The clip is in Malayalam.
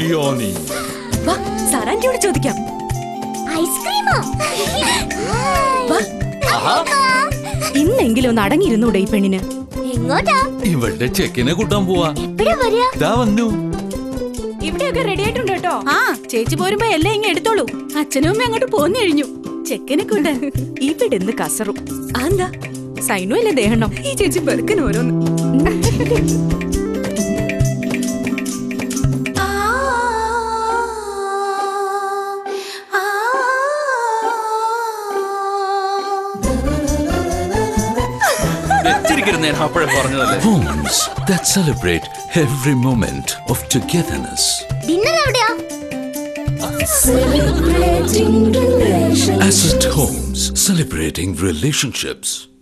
ബിരിയാണി. വാ സാറാന്റിയോട് ചോദിക്കാം. ഐസ്ക്രീമോ? ഇന്നെങ്കിലും ഒന്ന് അടങ്ങിയിരുന്നൂടെ ഈ പെണ്ണിന്? എങ്ങോട്ടാ? ഇവളുടെ ചെക്കിനെ കൂട്ടാൻ പോവാ. എപ്പോഴാ വരിക? ദാ വന്നു. ഇവിടെയൊക്കെ റെഡി ആയിട്ടുണ്ട് കേട്ടോ. ആ ചേച്ചി പോരുമ്പോ എല്ലാം ഇങ്ങ് എടുത്തോളൂ. അച്ഛനും അമ്മ അങ്ങോട്ട് പോന്നു കഴിഞ്ഞു. ചെക്കനെ കൊണ്ട് ഇവിടെ നിന്ന് കസറും. എന്താ സൈനോ അല്ലേ ദേഹണം? ഈ ചേച്ചി പെറുക്കൻ ഓരോന്ന്. Homes that celebrate every moment of togetherness. Dinner എവിടെയാ? Asset Homes, celebrating relationships.